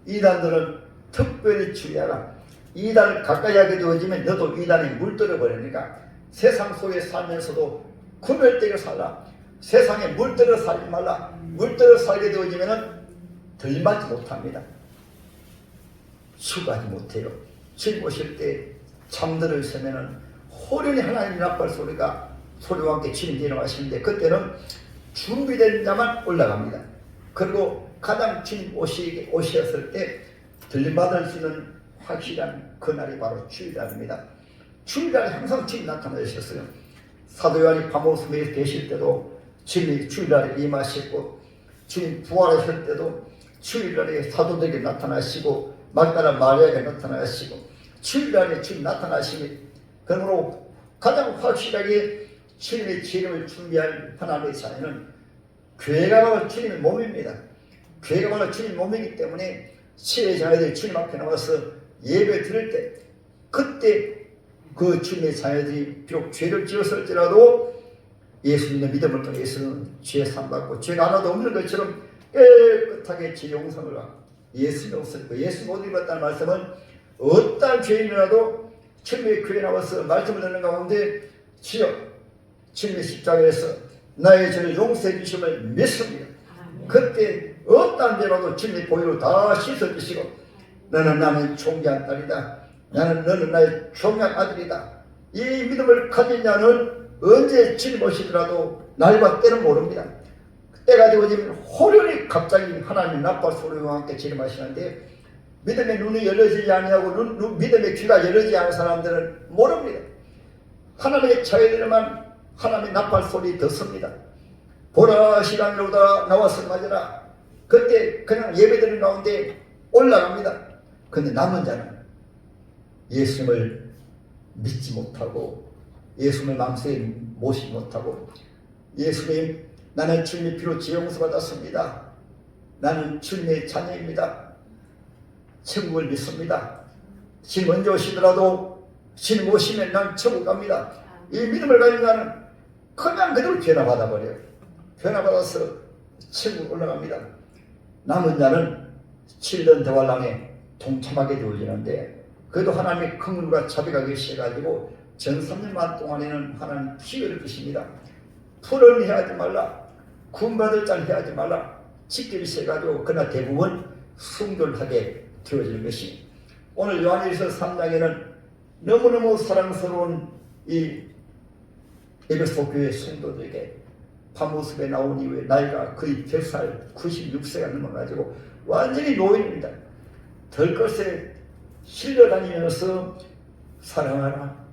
이단들은 특별히 주의하라. 이단을 가까이 하게 되어지면 너도 이단에 물들어 버리니까 세상 속에 살면서도 구별되게 살라. 세상에 물들어 살지 말라. 물들어 살게 되어지면 들맞지 못합니다. 수고하지 못해요. 주님 오실 때 잠들어 있으면은 호련히 하나님의 나팔 소리와 함께 주님 내려가시는데, 그때는 준비된 자만 올라갑니다. 그리고 가장 주님 오셨을 때 들림받을 수 있는 확실한 그날이 바로 주일날입니다. 주일날에 항상 주님 나타나셨어요. 사도 요한이 바모스에 계실 때도 주님이 주일날에 임하셨고, 주님 부활하실 때도 주일날에 사도들에게 나타나시고 막달라 마리아에게 나타나시고 주일날에 주님 나타나시니, 그러므로 가장 확실하게 주님의 재림을 준비할 하나님의 자녀는 교회가 바로 주님의 몸입니다. 교회가 바로 주님의 몸이기 때문에 시의 자녀들이 주님 앞에 나와서 예배 드릴 때, 그때 그 주님의 자녀들이 비록 죄를 지었을지라도 예수님의 믿음을 통해서는 죄 사함받고 죄가 하나도 없는 것처럼 깨끗하게 죄 용서를 하고 예수님이 없었고, 예수 못 입었다는 말씀은 어떠한 죄인이라도 주님의 교회에 나와서 말씀을 듣는 가운데 주여 주님의 십자가에서 나의 죄를 용서해 주심을 믿습니다. 그때 어떠한 죄라도 주님의 보혈로 다 씻어주시고, 너는 나의 존귀한 딸이다. 너는 나의 존귀한 아들이다. 이 믿음을 가진 자는 언제 주님 오시더라도 날과 때는 모릅니다. 때가 되어지면 호련히 갑자기 하나님의 나팔 소리와 함께 재림하시는데, 믿음의 눈이 열려지지 아니하고 믿음의 귀가 열리지 않은 사람들은 모릅니다. 하나님의 자녀들만 하나님의 나팔 소리 듣습니다. 보라 시간으로다 나와서 맞으라. 그때 그냥 예배드리는 가운데 올라갑니다. 근데 남은 자는 예수님을 믿지 못하고 예수님을 마음속에 모시지 못하고 예수님 나는 주님의 피로 죄 용서받았습니다. 나는 주님의 자녀입니다. 천국을 믿습니다. 주님 먼저 오시더라도 주님 오시면 난 천국 갑니다. 이 믿음을 가지고 나는 그냥 그대로 변화받아버려요. 변화받아서 천국 올라갑니다. 남은 자는 7년 대환란에 동참하게 되어지는데 그래도 하나님의 긍휼과 자비가 계셔가지고 전 3년만 동안에는 하나님 기회를 주십니다. 풀은 해야지 말라, 구원받을 자는 해야지 말라, 직결이 세가지고 그러나 대부분 순결하게 되어지는 것이 오늘 요한일서 3장에는 너무너무 사랑스러운 이 에베소 교회 성도들에게 파모습에 나온 이후에 나이가 거의 100살, 96세가 넘어가지고 완전히 노인입니다. 덜것에 실려다니면서 사랑하라,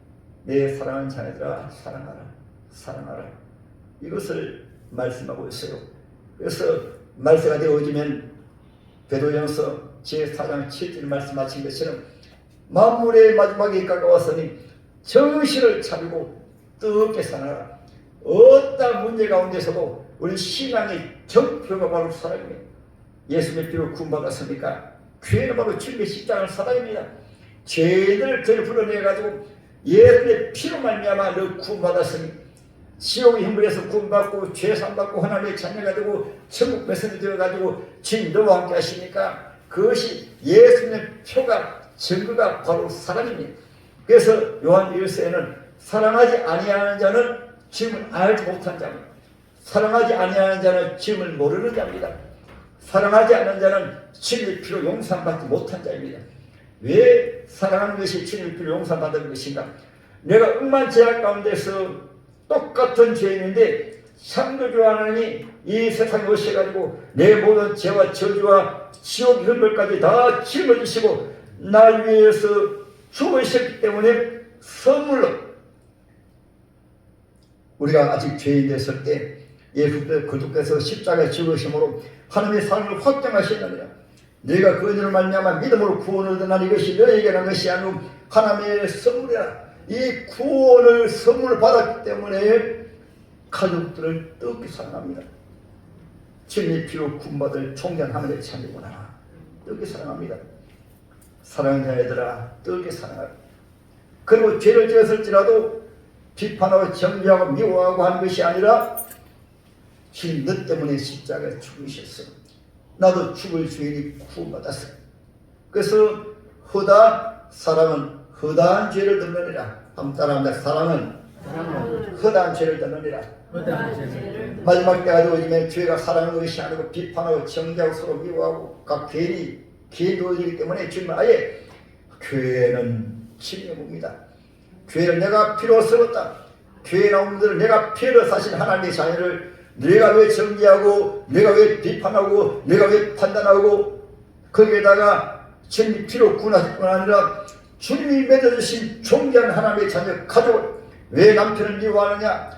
내 사랑하는 자녀들아 사랑하라, 사랑하라, 이것을 말씀하고 있어요. 그래서 말세가 되어지면 베드로전서 제4장 7절 말씀 마친 것처럼 만물의 마지막에 가까웠으니 정신을 차리고 뜨겁게 살아라. 어떤 문제 가운데서도 우리 신앙의 정표가 바로 사랑입니다. 예수님의 피로 구원받았습니까? 교회는 바로 주님의 십자가를 사랑입니다. 죄인을 그를 불러내가지고 예수님의 피로 말미암아 너 구원받았으니 지옥의 힘을해서 구원받고 죄산받고 하나님의 자녀가 되고 천국 백성이 되어가지고 주님 너와 함께 하시니까 그것이 예수님의 표가 증거가 바로 사랑입니다. 그래서 요한 1서에는 사랑하지 아니하는 자는 주님을 알지 못한 자입니다. 사랑하지 아니하는 자는 주님을 모르는 자입니다. 사랑하지 않는 자는 주님의 피로 용서받지 못한 자입니다. 왜 사랑하는 것이 주님의 피로 용서받는 것인가? 내가 억만 죄악 가운데서 똑같은 죄인인데 창조주 하나님이 이 세상에 오셔가지고 내 모든 죄와 저주와 지옥 형벌까지 다 짊어지시고 날 위해서 죽으셨기 때문에 선물로 우리가 아직 죄인 됐을 때 예수께서 그분께서 십자가에 죽으심으로 하나님의 사랑을 확정하셨느니라. 네가 그 은혜로 말미암아 믿음으로 구원을 얻으나 이것이 너에게 난 것이 아니오 하나님의 선물이라. 이 구원을 선물을 받았기 때문에 가족들을 뜨겁게 사랑합니다. 주님의 피로 구원받을 존귀한 하나님의 자녀구나. 뜨겁게 사랑합니다. 사랑하는 자녀들아 뜨겁게 사랑하라. 그리고 죄를 지었을지라도 비판하고 정죄하고 미워하고 하는 것이 아니라 주님 너 때문에 십자가에 죽으셨어. 나도 죽을 주인이 구원받았어. 그래서 사랑은 허다한 죄를 덮느니라. 한번 따라합니다. 사랑은 허다한 죄를 덮느니라. 마지막 때가 되어지면 죄가 사랑하는 것이 아니고 비판하고 정죄하고 서로 미워하고 각 괜히 기회되어지기 때문에 주님은 아예 교회는 침례봅니다. 교회를 내가 피로 세웠다. 교회에 나온 분들은 내가 피로 사신 하나님의 자녀를 내가 왜 정죄하고 내가 왜 비판하고 내가 왜 판단하고 거기에다가 주님이 피로 구원하실 뿐 아니라 주님이 맺어주신 존귀한 하나님의 자녀 가족을 왜 남편을 미워하느냐?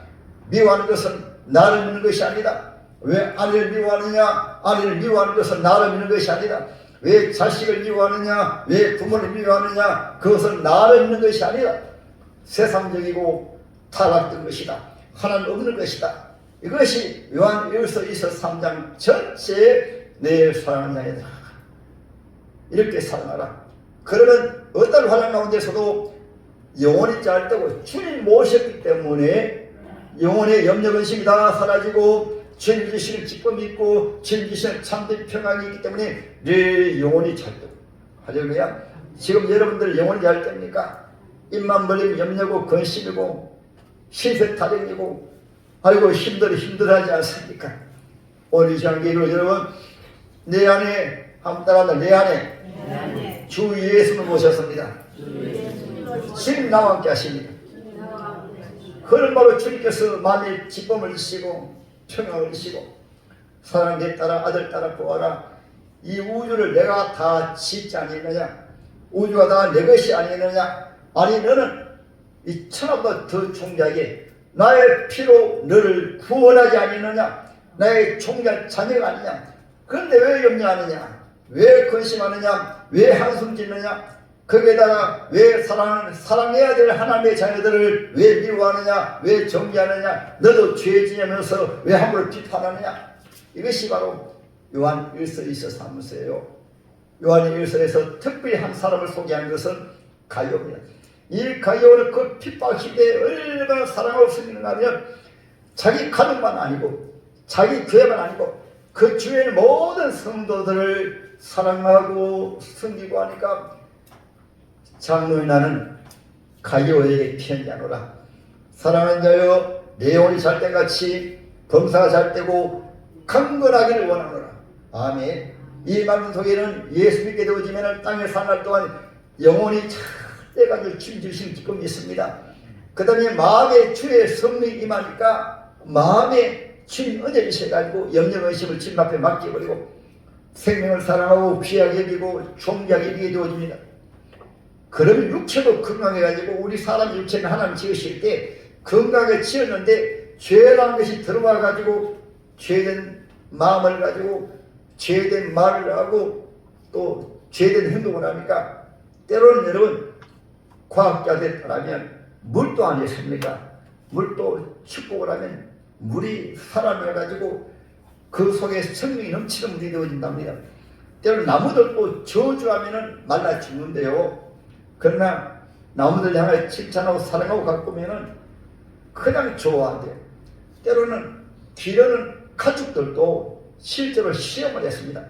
미워하는 것은 나를 믿는 것이 아니다. 왜 아내를 미워하느냐? 아내를 미워하는 것은 나를 믿는 것이 아니다. 왜 자식을 미워하느냐? 왜 부모를 미워하느냐? 그것은 나를 믿는 것이 아니다. 세상적이고 타락된 것이다. 하나님 없는 것이다. 이것이 요한일서 3장 전체에 내 사랑하는 자녀들아 이렇게 사랑하라. 그러면 어떤 환난 가운데서도 영혼이 짧다고 주님 모셨기 때문에 영혼의 염려 근심이 다 사라지고 주님 주시는 기쁨이 있고 주님 주시는 참된 평안이 있기 때문에 내 영혼이 짧다고. 할렐루야. 지금 여러분들 영혼이 짧답니까? 입만 벌리면 염려고 근심이고 신세타령이고 아이고 힘들어하지 않습니까? 오늘 이 시간 예로 여러분 내 안에 한번 따라한다. 내 안에 주 예수를 모셨습니다. 주님 나와 함께 하십니다. 그런 바로 주님께서 마음의 기쁨을 주시고 평안을 주시고 사랑 내 딸아 아들 딸아 보아라. 이 우주를 내가 다 짓지 아니느냐? 우주가 다 내 것이 아니느냐? 아니 너는 이 천하보다 더 존귀하게 나의 피로 너를 구원하지 아니느냐? 나의 존귀한 자녀가 아니냐? 그런데 왜 염려하느냐? 왜 근심하느냐? 왜 한숨 짓느냐? 거기에다가 왜 사랑해야 될 하나님의 자녀들을 왜 미워하느냐, 왜 정죄하느냐, 너도 죄 지으면서 왜 함부로 비판하느냐. 이것이 바로 요한 1서 2서 3서예요. 요한 1서에서 특별히 한 사람을 소개한 것은 가룟입니다. 이 가룟은 그 핍박 시대에 얼마나 사랑을 섬기는가 하면 자기 가족만 아니고 자기 교회만 아니고 그 주위의 모든 성도들을 사랑하고 섬기고 하니까 장로의 나는 가룟에게 편지하노라. 사랑하는 자여, 내 영혼이 잘 때같이 범사가 잘 때고 강건하기를 원하노라. 아멘. 이 말씀 속에는 예수 믿게 되어지면 땅에 사는 날 동안 영혼이 잘 때가지고 주님 주신 기쁨이 있습니다. 그 다음에 마음에 주의 성령이 임하니까 마음에 주님 은혜 주셔가지고 염려 의심을 주님 앞에 맡겨버리고 생명을 사랑하고 귀하게 여기고 존귀하게 여기게 되어집니다. 그러면 육체도 건강해가지고 우리 사람 육체는 하나님 지으실 때 건강하게 지었는데 죄라는 것이 들어와가지고 죄된 마음을 가지고 죄된 말을 하고 또 죄된 행동을 하니까 때로는 여러분 과학자들에 따르면 물도 아니었습니까? 물도 축복을 하면 물이 사람을 가지고 그 속에 성령이 넘치는 물이 되어진답니다. 때로는 나무들도 저주하면 말라 죽는데요. 그러나 나무들 향해 칭찬하고 사랑하고 가꾸면은 그냥 좋아한대요. 때로는 기르는 가축들도 실제로 시험을 했습니다.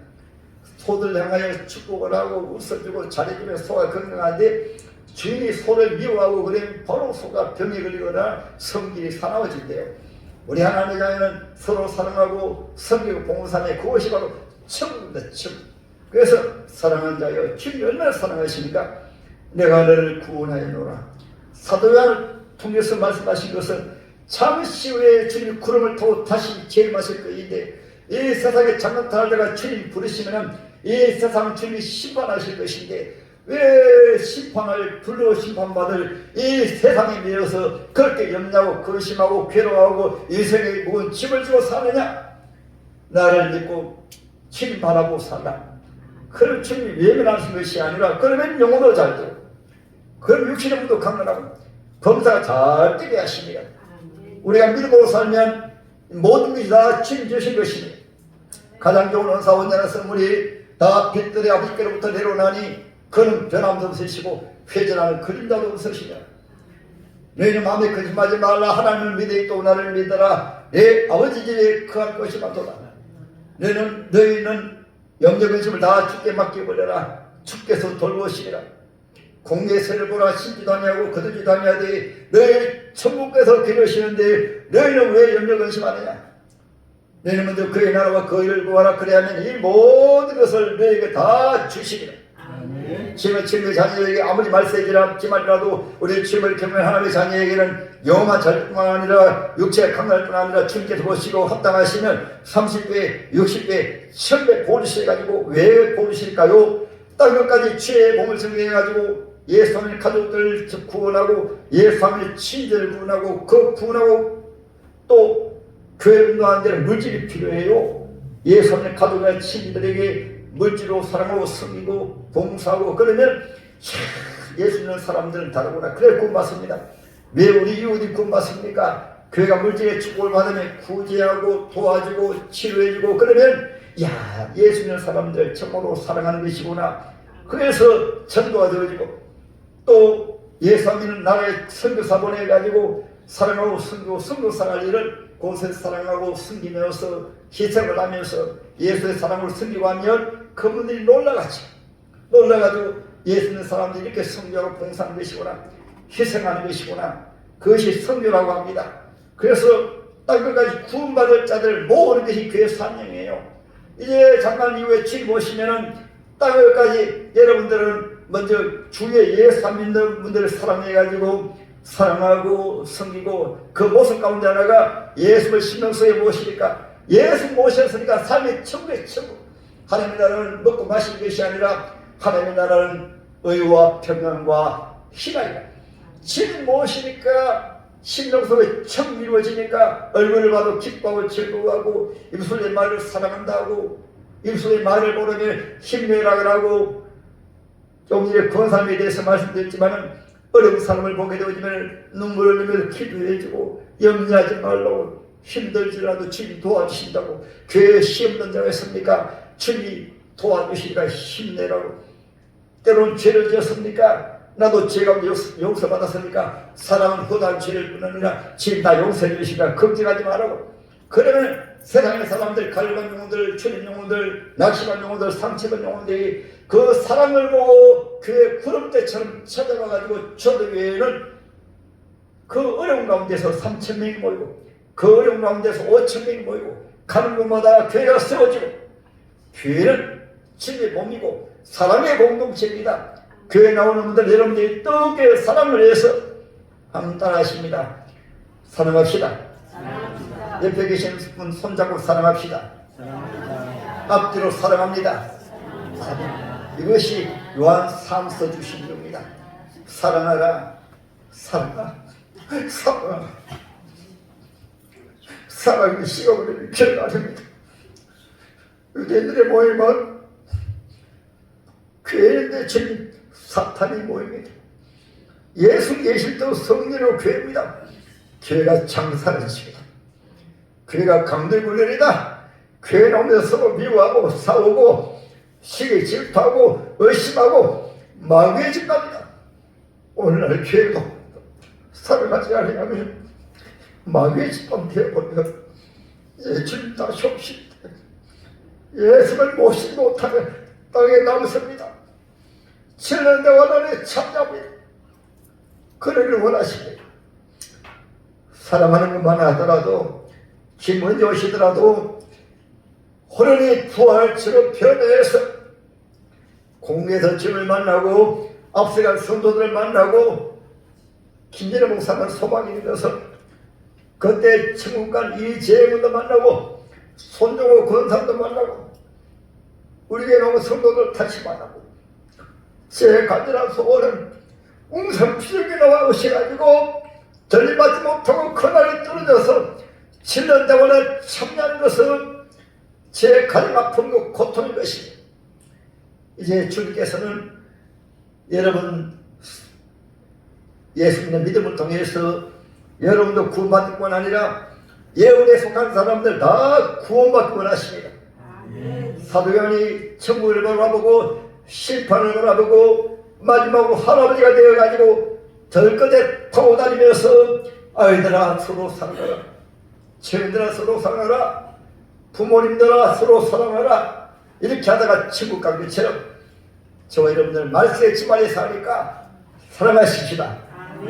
소들 향하여 축복을 하고 웃어주고 잘해주면 소가 건강한데 주인이 소를 미워하고 그러면 바로 소가 병에 걸리거나 성질이 사나워진대요. 우리 하나님의 자녀는 서로 사랑하고 섬기고 봉사하며 그것이 바로 천국입니다. 천국. 그래서 사랑하는 자여, 주님이 얼마나 사랑하십니까? 내가 너를 구원하였노라. 사도 요한을 통해서 말씀하신 것은 잠시 후에 주님이 구름을 타고 다시 재림하실 것인데 이 세상에 장난탈 때가 주님 부르시면 이 세상 주님이 심판하실 것인데 왜 심판을 불러 심판받을 이 세상에 미워서 그렇게 염려하고 근심하고 괴로워하고 인생에 무거운 짐을 지고 사느냐? 나를 믿고 주님 바라보고 살라. 그럼 주님이 외면하신 것이 아니라 그러면 영혼도 잘 되고 그럼 육신의 몸도 강건하고 범사가 잘 되게 하십니다. 우리가 믿고 살면 모든 것이 다 주님 주신 것입니다. 가장 좋은 은사 온전한 선물이 다 빛들의 아버지께로부터 내려오나니 그는 변함도 없으시고 회전하는 그림자도 없으시며 너희는 마음에 거짓말하지 말라. 하나님을 믿으니 또 나를 믿어라. 내 아버지 집에 거할 것이 많도다. 너희는 영적 근심을 다 주께 맡겨버려라. 주께서 돌보시리라. 공의 세를 보라. 신지도 아니하고 거두지도 아니하되 너희 천국께서 기르시는데 너희는 왜 영적 근심하느냐? 너희는 먼저 그의 나라와 그 일을 구하라. 그래야면 이 모든 것을 너희에게 다 주시리라. 지금은 주님의 자녀에게 아무리 말세지라도 우리 주님을 경외하는 하나님의 자녀에게는 영험한 자녀뿐만 아니라 육체가 강할 뿐 아니라 주님께서 보시고 합당하시면 30배, 60배, 1000배 보르셔가지고 왜 보르실까요? 땅끝까지 주의 몸을 증명해가지고 예수님의 가족들 구원하고 예수님의 친지를 구원하고 그 구원하고 또 교회를 운동하는 데는 물질이 필요해요. 예수님의 가족과 친지들에게 물질로 사랑하고 섬기고 봉사하고 그러면 예수 믿는 사람들은 다르구나. 그래 구원받습니다. 왜 우리 이웃이 구원받습니까? 교회가 물질의 축복을 받으면 구제하고 도와주고 치료해주고 그러면 야 예수 믿는 사람들 정말로 사랑하는 것이구나. 그래서 전도가 되어지고 또 예수 믿는 나라의 선교사 보내가지고 사랑하고 섬기고 선교사할 일을 곳에서 사랑하고 섬기면서 희생을 하면서 예수의 사랑을 섬기고 하면 그분들이 놀라가지고 예수 믿는 사람들이 이렇게 섬기하고 봉사하는 것이구나. 희생하는 것이구나. 그것이 선교라고 합니다. 그래서 땅끝까지 구원받을 자들을 모으는 것이 교회 사명이에요. 이제 잠깐 이후에 주님 오시면은 땅끝까지 여러분들은 먼저 주의 예수 믿는 분들을 사랑해가지고 사랑하고 섬기고 그 모습 가운데 하나가 예수를 신명성에 모시니까 예수 모셨으니까 삶의 천국의 천국. 하나님의 나라는 먹고 마시는 것이 아니라 하나님의 나라는 의와 평강과 희락이다. 주님 모시니까 심령 속에 천국이 이루어지니까 얼굴을 봐도 기뻐하고 즐거워하고 입술의 말을 사랑한다고 입술의 말을 모르면 힘내라고 하고 조금 전에 건사함에 대해서 말씀드렸지만은 어려운 사람을 보게 되면 눈물을 흘리며 기도해주고 염려하지 말라고, 힘들지라도 주님이 도와주신다고. 교회에 시험 던 자가 있습니까? 주님이 도와주시니까 힘내라고. 때로는 죄를 지었습니까? 나도 죄가 용서받았으니까 사랑은 후단 죄를 뿐아니라 지금 다 용서해 주시니까 걱정하지 말라고. 그러면 세상의 사람들, 갈간 영혼들, 주님 영혼들, 낙심한 영혼들, 상처받은 영혼들이 그 사랑을 보고 교회 구름대처럼 찾아가가지고 초대교회는 그 어려운 가운데서 3,000명이 모이고 그 어려운 가운데서 5,000명이 모이고 가는 곳마다 교회가 세워지고, 교회는 주님의 몸이고 사랑의 공동체입니다. 교회 나오는 분들, 여러분들이 떡의 사랑을 위해서 한번 따라하십니다. 사랑합시다. 옆에 계신 분 손잡고 사랑합시다. 앞뒤로 사랑합니다. 이것이 요한 3서 주신 겁니다. 사랑하라, 사랑하라, 사랑하라. 사랑이 식어버리는 결과입니다. 유대인들의 모임은 교회인데 지금 사탄이 모입니다. 예수 계실 때 성령으로 교회입니다. 교회가 장사하는 집이다. 교회가 강들군ler이다. 교회 나오면서 서로 미워하고 싸우고 시기 질투하고 의심하고 마귀의 집합니다. 오늘날 교회도 사랑하지 않으면 마귀의 집합 되어버리면 예수님 다시 오실 때 예수를 모시지 못하면 땅에 남습니다. 7년 대화단에 참여합니다. 그러기를 원하십니다. 사랑하는 것만 하더라도, 김은지 오시더라도 호련히 부활처럼 변해서 공개에서 주님을 만나고 앞서간 성도들을 만나고 김진애 목사는 소망이 있는 것은 그때 천국간 이재문도 만나고 손종호 권사도 만나고 우리 교회 나온 성도들 다시 만나고, 제 간절한 소원은 웅성피적이 나와 오셔가지고 전리받지 못하고 그날이 떨어져서 7년 동안에 참여하는 것은 제 가장 아픈 것, 고통인 것입니다. 이제 주님께서는 여러분 예수님의 믿음을 통해서 여러분도 구원받을 뿐 아니라 예언에 속한 사람들 다 구원받기 원하십니다. 사도 요한이 천국을 바라보고 심판을 바라보고 마지막으로 할아버지가 되어가지고 들끝에 타고 다니면서 아이들아 서로 사랑하라, 친구들아 서로 사랑하라, 부모님들아 서로 사랑하라, 이렇게 하다가 천국 간 것처럼 저와 여러분들 말씀의 집안에 사니까 사랑하십시다.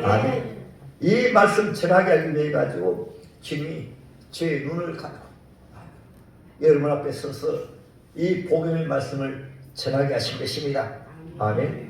아멘. 이 말씀 전하게 하기 위해 가지고 주님이 제 눈을 감고 여러분 앞에 서서 이 복음의 말씀을 전하게 하신 것입니다. 아멘.